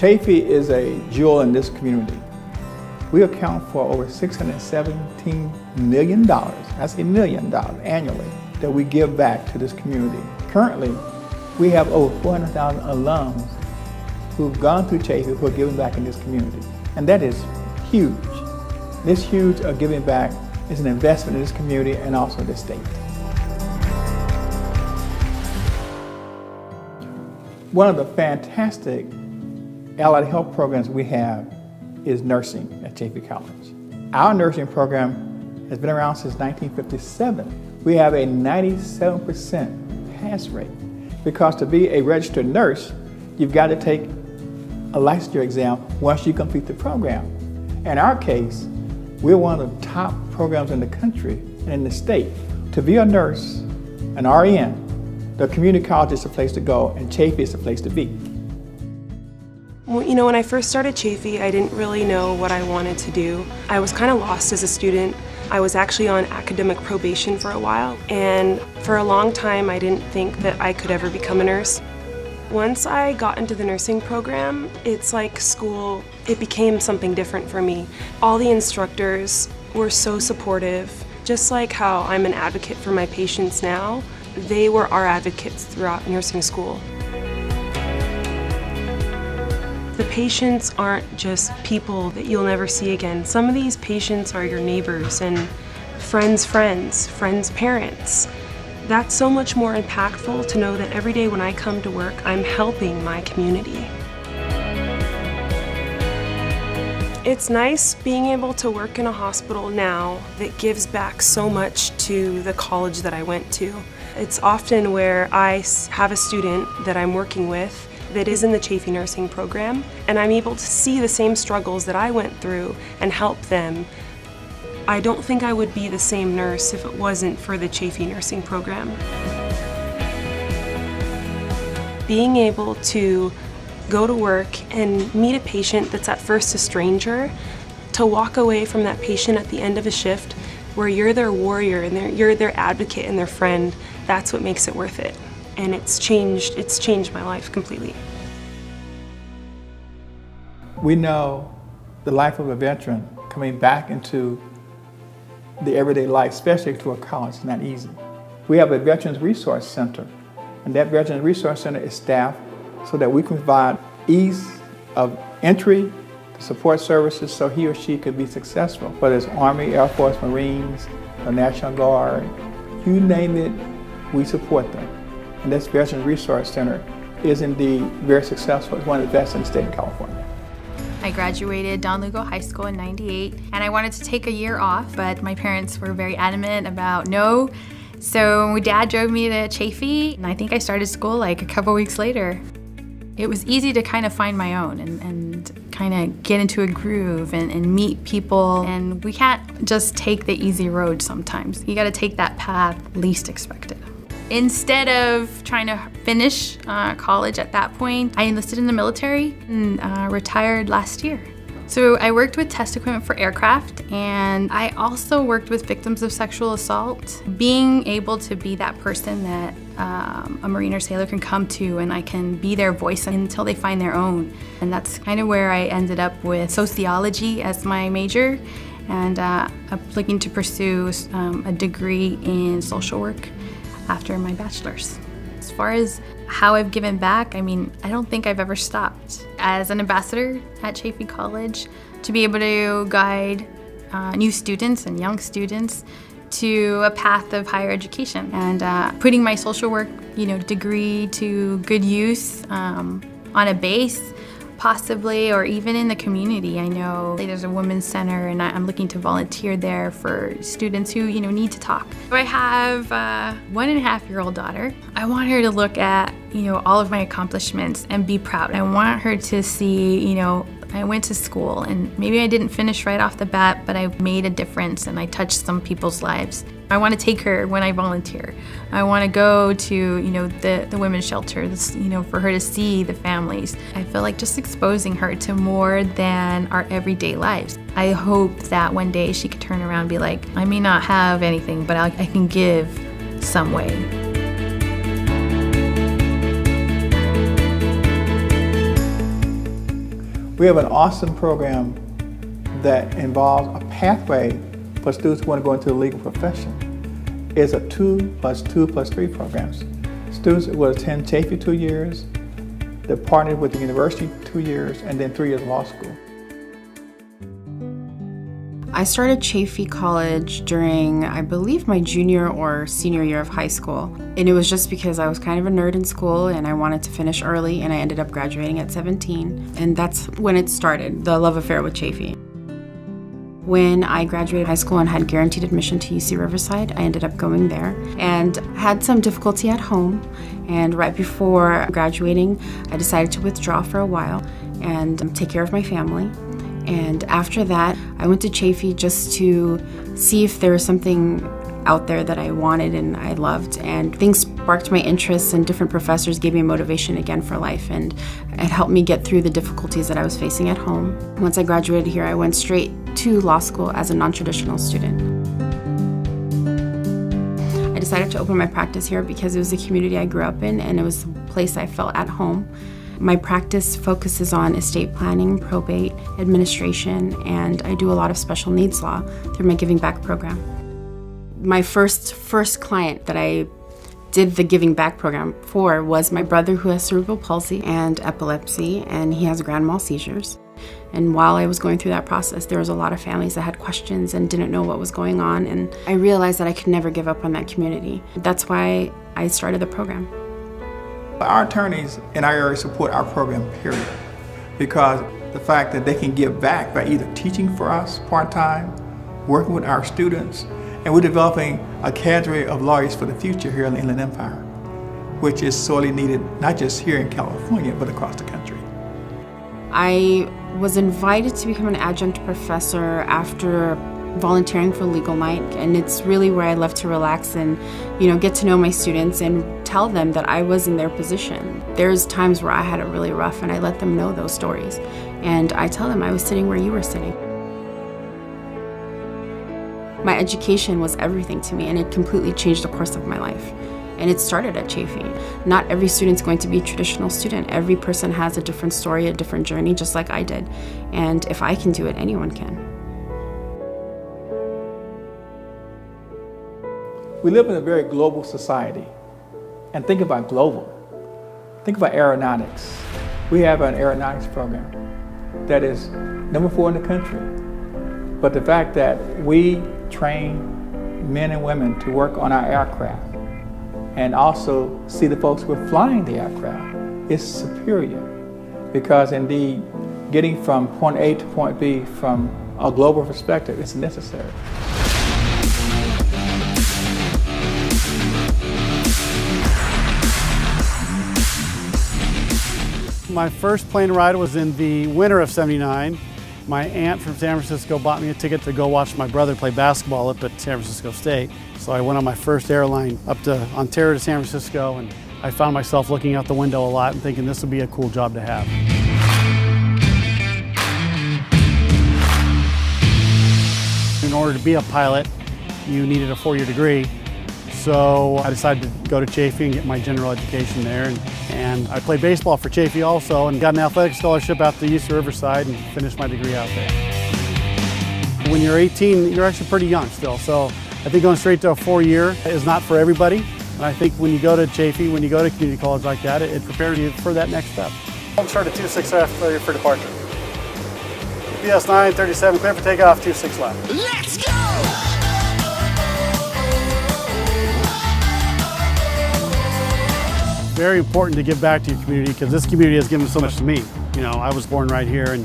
Chaffey is a jewel in this community. We account for over $617 million, that's $1 million annually, that we give back to this community. Currently, we have over 400,000 alums who've gone through Chaffey who are giving back in this community. And that is huge. This huge giving back is an investment in this community and also the state. One of the fantastic allied health programs we have is nursing at Chaffey College. Our nursing program has been around since 1957. We have a 97% pass rate because to be a registered nurse, you've got to take a licensure exam once you complete the program. In our case, we're one of the top programs in the country and in the state. To be a nurse, an RN, the community college is the place to go and Chaffey is the place to be. Well, you know, when I first started Chaffey, I didn't really know what I wanted to do. I was kind of lost as a student. I was actually on academic probation for a while, and for a long time I didn't think that I could ever become a nurse. Once I got into the nursing program, it's like school, it became something different for me. All the instructors were so supportive. Just like how I'm an advocate for my patients now, they were our advocates throughout nursing school. The patients aren't just people that you'll never see again. Some of these patients are your neighbors and friends' parents. That's so much more impactful to know that every day when I come to work, I'm helping my community. It's nice being able to work in a hospital now that gives back so much to the college that I went to. It's often where I have a student that I'm working with that is in the Chaffey nursing program, and I'm able to see the same struggles that I went through and help them. I don't think I would be the same nurse if it wasn't for the Chaffey nursing program. Being able to go to work and meet a patient that's at first a stranger, to walk away from that patient at the end of a shift where you're their warrior and you're their advocate and their friend, that's what makes it worth it. And it's changed my life completely. We know the life of a veteran coming back into the everyday life, especially to a college, is not easy. We have a Veterans Resource Center, and that Veterans Resource Center is staffed so that we can provide ease of entry to support services so he or she could be successful, whether it's Army, Air Force, Marines, the National Guard, you name it, we support them. And this Veterans Resource Center is indeed very successful. It's one of the best in the state of California. I graduated Don Lugo High School in '98, and I wanted to take a year off, but my parents were very adamant about no. So my dad drove me to Chaffey, and I think I started school like a couple weeks later. It was easy to kind of find my own and kind of get into a groove and meet people. And we can't just take the easy road sometimes. You gotta take that path least expected. Instead of trying to finish college at that point, I enlisted in the military and retired last year. So I worked with test equipment for aircraft, and I also worked with victims of sexual assault. Being able to be that person that a Marine or sailor can come to, and I can be their voice until they find their own. And that's kind of where I ended up with sociology as my major, and I'm looking to pursue a degree in social work after my bachelor's. As far as how I've given back, I mean, I don't think I've ever stopped. As an ambassador at Chaffey College, to be able to guide new students and young students to a path of higher education and putting my social work, degree to good use on a base, possibly, or even in the community. I know there's a women's center, and I'm looking to volunteer there for students who, need to talk. I have a 1.5-year-old daughter. I want her to look at, all of my accomplishments and be proud. I want her to see, I went to school, and maybe I didn't finish right off the bat, but I made a difference and I touched some people's lives. I want to take her when I volunteer. I want to go to, the women's shelter, for her to see the families. I feel like just exposing her to more than our everyday lives. I hope that one day she could turn around and be like, I may not have anything, but I can give some way. We have an awesome program that involves a pathway for students who want to go into the legal profession. It's a 2+2+3 programs. Students will attend Chaffey 2 years, they're partnered with the university 2 years, and then 3 years of law school. I started Chaffey College during, I believe, my junior or senior year of high school. And it was just because I was kind of a nerd in school and I wanted to finish early, and I ended up graduating at 17. And that's when it started, the love affair with Chaffey. When I graduated high school and had guaranteed admission to UC Riverside, I ended up going there and had some difficulty at home. And right before graduating, I decided to withdraw for a while and take care of my family. And after that, I went to Chaffey just to see if there was something out there that I wanted and I loved. And things sparked my interests, and different professors gave me motivation again for life. And it helped me get through the difficulties that I was facing at home. Once I graduated here, I went straight to law school as a non-traditional student. I decided to open my practice here because it was the community I grew up in and it was the place I felt at home. My practice focuses on estate planning, probate, administration, and I do a lot of special needs law through my Giving Back program. My first client that I did the Giving Back program for was my brother, who has cerebral palsy and epilepsy, and he has grand mal seizures. And while I was going through that process, there was a lot of families that had questions and didn't know what was going on, and I realized that I could never give up on that community. That's why I started the program. Our attorneys in our area support our program, period, because the fact that they can give back by either teaching for us part-time, working with our students, and we're developing a cadre of lawyers for the future here in the Inland Empire, which is sorely needed, not just here in California, but across the country. I was invited to become an adjunct professor after volunteering for legal night, and it's really where I love to relax and get to know my students and tell them that I was in their position. There's times where I had it really rough and I let them know those stories, and I tell them I was sitting where you were sitting. My education was everything to me, and it completely changed the course of my life. And it started at Chaffey. Not every student's going to be a traditional student. Every person has a different story, a different journey, just like I did. And if I can do it, anyone can. We live in a very global society. And think about global. Think about aeronautics. We have an aeronautics program that is number 4 in the country. But the fact that we train men and women to work on our aircraft and also see the folks who are flying the aircraft is superior, because indeed getting from point A to point B from a global perspective is necessary. My first plane ride was in the winter of '79. My aunt from San Francisco bought me a ticket to go watch my brother play basketball up at San Francisco State. So I went on my first airline up to Ontario to San Francisco, and I found myself looking out the window a lot and thinking this would be a cool job to have. In order to be a pilot, you needed a 4-year degree. So I decided to go to Chaffey and get my general education there. And I played baseball for Chaffey also and got an athletic scholarship out to UC Riverside and finished my degree out there. When you're 18, you're actually pretty young still. So I think going straight to a 4-year is not for everybody. And I think when you go to Chaffey, when you go to community college like that, it prepares you for that next step. Home start at 26 left for departure. PS 937, clear for takeoff, 26 left. Let's go! Very important to give back to your community, because this community has given so much to me. I was born right here and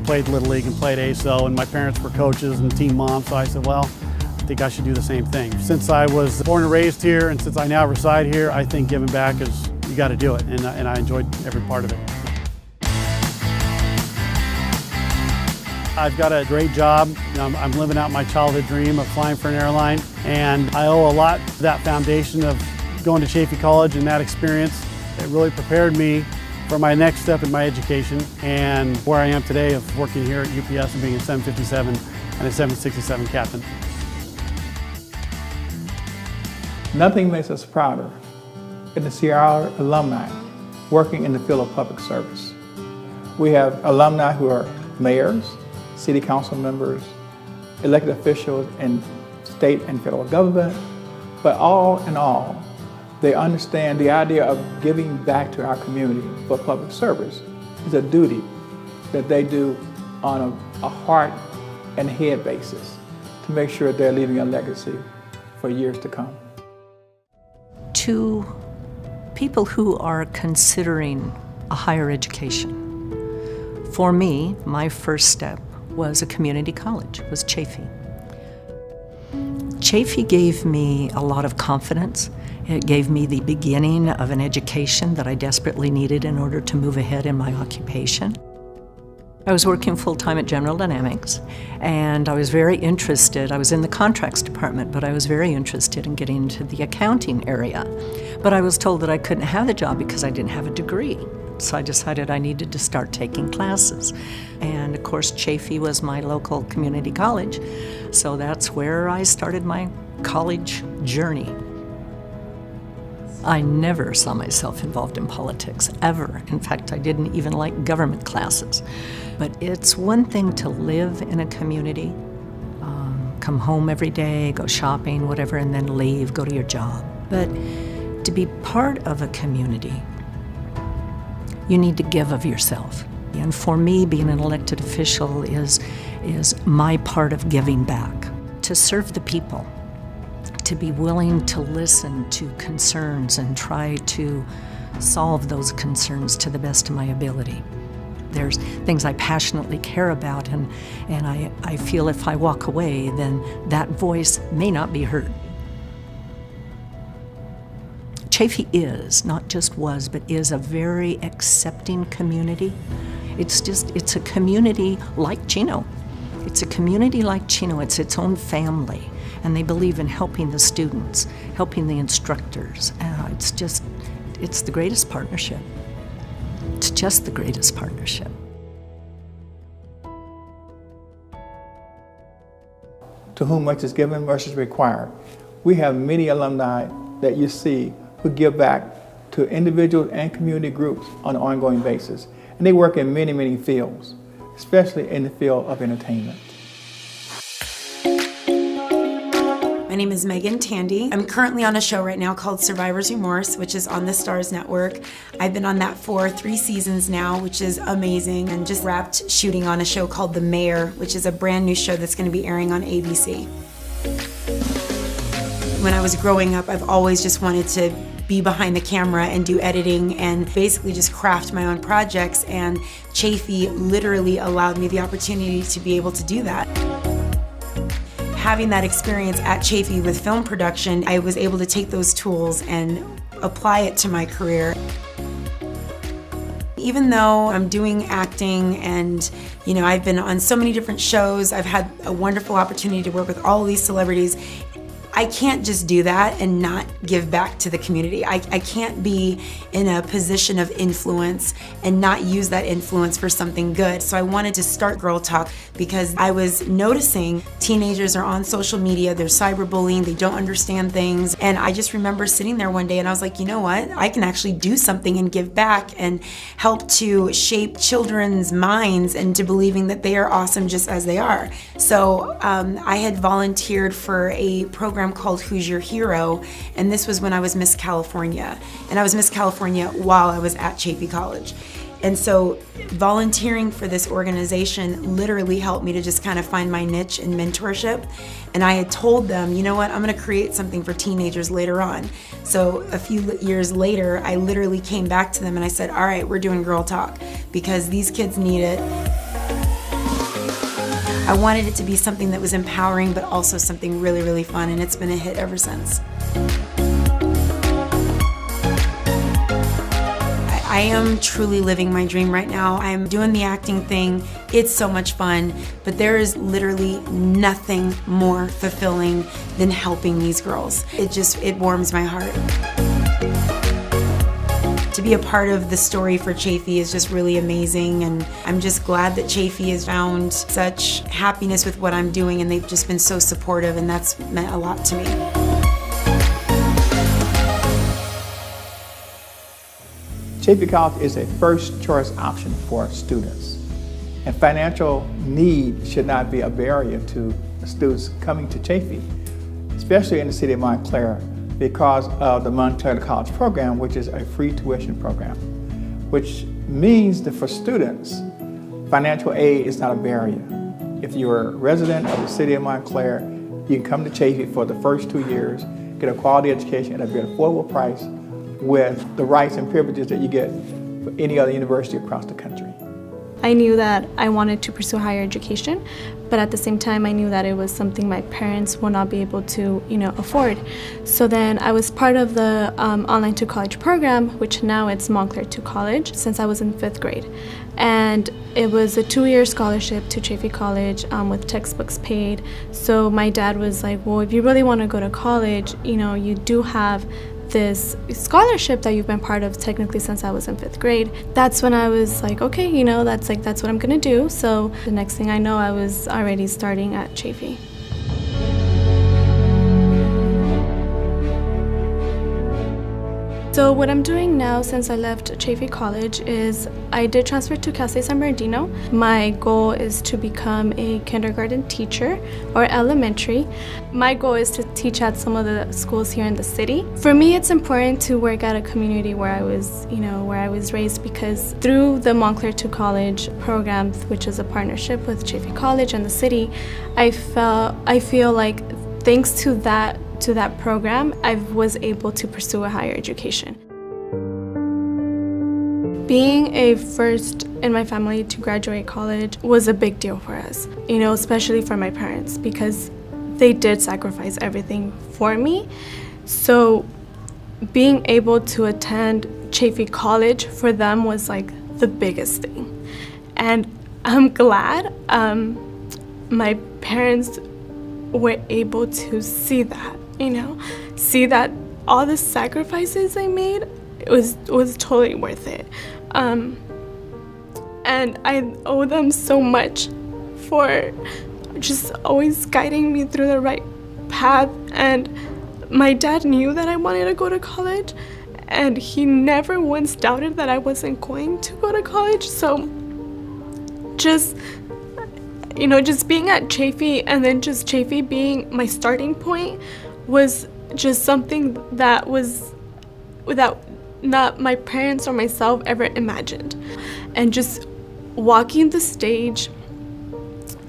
played Little League and played ASO, and my parents were coaches and team moms, so I said, well, I think I should do the same thing. Since I was born and raised here, and since I now reside here, I think giving back is, you got to do it, and I enjoyed every part of it. I've got a great job. I'm living out my childhood dream of flying for an airline, and I owe a lot to that foundation of going to Chaffey College and that experience. It really prepared me for my next step in my education and where I am today of working here at UPS and being a 757 and a 767 captain. Nothing makes us prouder than to see our alumni working in the field of public service. We have alumni who are mayors, city council members, elected officials in state and federal government, but all in all, they understand the idea of giving back to our community for public service is a duty that they do on a heart and head basis to make sure they're leaving a legacy for years to come. To people who are considering a higher education, for me, my first step was a community college, was Chaffey. Chaffey gave me a lot of confidence. It gave me the beginning of an education that I desperately needed in order to move ahead in my occupation. I was working full-time at General Dynamics, and I was very interested. I was in the contracts department, but I was very interested in getting into the accounting area. But I was told that I couldn't have the job because I didn't have a degree. So I decided I needed to start taking classes. And of course, Chaffey was my local community college, so that's where I started my college journey. I never saw myself involved in politics, ever. In fact, I didn't even like government classes. But it's one thing to live in a community, come home every day, go shopping, whatever, and then leave, go to your job. But to be part of a community, you need to give of yourself. And for me, being an elected official is my part of giving back, to serve the people, to be willing to listen to concerns and try to solve those concerns to the best of my ability. There's things I passionately care about, and I feel if I walk away, then that voice may not be heard. Chaffey is, not just was, but is a very accepting community. It's a community like Chino. It's a community like Chino. It's its own family. And they believe in helping the students, helping the instructors. It's the greatest partnership. It's just the greatest partnership. To whom much is given, much is required. We have many alumni that you see who give back to individuals and community groups on an ongoing basis. And they work in many, many fields, especially in the field of entertainment. My name is Megan Tandy. I'm currently on a show right now called Survivor's Remorse, which is on the Starz Network. I've been on that for 3 seasons now, which is amazing, and just wrapped shooting on a show called The Mayor, which is a brand new show that's going to be airing on ABC. When I was growing up, I've always just wanted to be behind the camera and do editing and basically just craft my own projects, and Chaffey literally allowed me the opportunity to be able to do that. Having that experience at Chaffey with film production, I was able to take those tools and apply it to my career. Even though I'm doing acting and, I've been on so many different shows, I've had a wonderful opportunity to work with all of these celebrities, I can't just do that and not give back to the community. I can't be in a position of influence and not use that influence for something good. So I wanted to start Girl Talk because I was noticing teenagers are on social media, they're cyberbullying, they don't understand things. And I just remember sitting there one day and I was like, you know what? I can actually do something and give back and help to shape children's minds into believing that they are awesome just as they are. So I had volunteered for a program called Who's Your Hero, and this was when I was Miss California, and I was Miss California while I was at Chaffey College. And so volunteering for this organization literally helped me to just kind of find my niche in mentorship. And I had told them, you know what, I'm going to create something for teenagers later on. So a few years later, I literally came back to them and I said, all right, we're doing Girl Talk because these kids need it. I wanted it to be something that was empowering, but also something really, really fun, and it's been a hit ever since. I am truly living my dream right now. I'm doing the acting thing. It's so much fun, but there is literally nothing more fulfilling than helping these girls. It warms my heart. To be a part of the story for Chaffey is just really amazing, and I'm just glad that Chaffey has found such happiness with what I'm doing, and they've just been so supportive, and that's meant a lot to me. Chaffey College is a first choice option for students. And financial need should not be a barrier to students coming to Chaffey, especially in the city of Montclair, because of the Montclair College program, which is a free tuition program, which means that for students, financial aid is not a barrier. If you're a resident of the city of Montclair, you can come to Chaffey for the first 2 years, get a quality education at a very affordable price with the rights and privileges that you get for any other university across the country. I knew that I wanted to pursue higher education, but at the same time I knew that it was something my parents will not be able to, afford. So then I was part of the online to college program, which now it's Montclair to College, since I was in 5th grade. And it was a 2-year scholarship to Chaffey College with textbooks paid. So my dad was like, well, if you really want to go to college, you do have this scholarship that you've been part of technically since I was in 5th grade. That's when I was like, okay, that's what I'm gonna do. So the next thing I know, I was already starting at Chaffey. So what I'm doing now since I left Chaffey College is I did transfer to Cal State San Bernardino. My goal is to become a kindergarten teacher or elementary. My goal is to teach at some of the schools here in the city. For me, it's important to work at a community where I was raised, because through the Montclair to College program, which is a partnership with Chaffey College and the city, I feel like thanks to that program, I was able to pursue a higher education. Being a first in my family to graduate college was a big deal for us, especially for my parents, because they did sacrifice everything for me. So being able to attend Chaffey College for them was like the biggest thing. And I'm glad my parents were able to see that. See that all the sacrifices I made, it was totally worth it. And I owe them so much for just always guiding me through the right path. And my dad knew that I wanted to go to college, and he never once doubted that I wasn't going to go to college. So just being at Chaffey, and then just Chaffey being my starting point, was just something that not my parents or myself ever imagined. And just walking the stage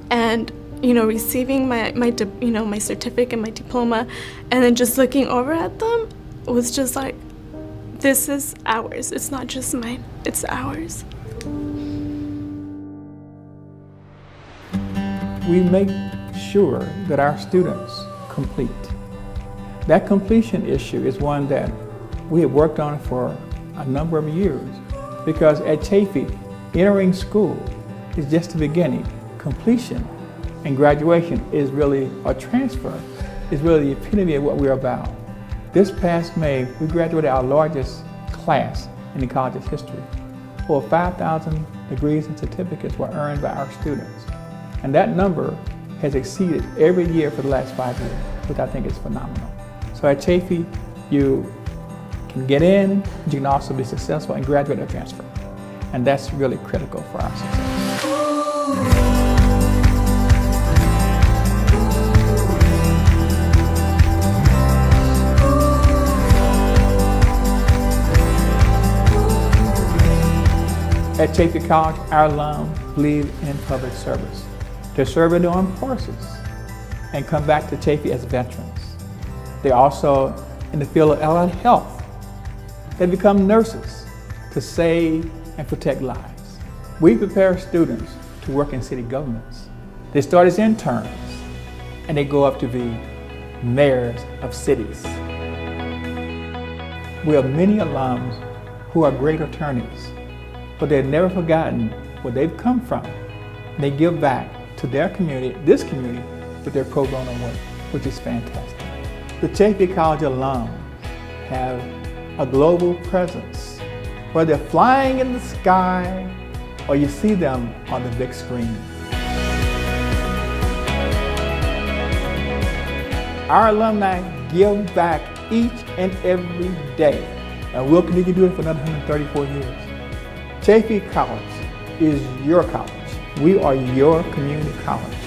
and receiving my certificate, my diploma, and then just looking over at them was just like, this is ours. It's not just mine, it's ours. We make sure that our students complete. That completion issue is one that we have worked on for a number of years, because at Chaffey, entering school is just the beginning. Completion and graduation is really, a transfer, is really the epitome of what we're about. This past May, we graduated our largest class in the college's history. Over 5,000 degrees and certificates were earned by our students. And that number has exceeded every year for the last 5 years, which I think is phenomenal. So at Chaffey, you can get in, but you can also be successful and graduate or transfer. And that's really critical for our success. At Chaffey College, our alum believe in public service. They serve in their armed forces and come back to Chaffey as veterans. They're also in the field of allied health. They become nurses to save and protect lives. We prepare students to work in city governments. They start as interns and they go up to be mayors of cities. We have many alums who are great attorneys, but they've never forgotten where they've come from. They give back to their community, this community, with their pro bono work, which is fantastic. The Chaffey College alums have a global presence, whether they're flying in the sky or you see them on the big screen. Our alumni give back each and every day and we'll continue to do it for another 134 years. Chaffey College is your college. We are your community college.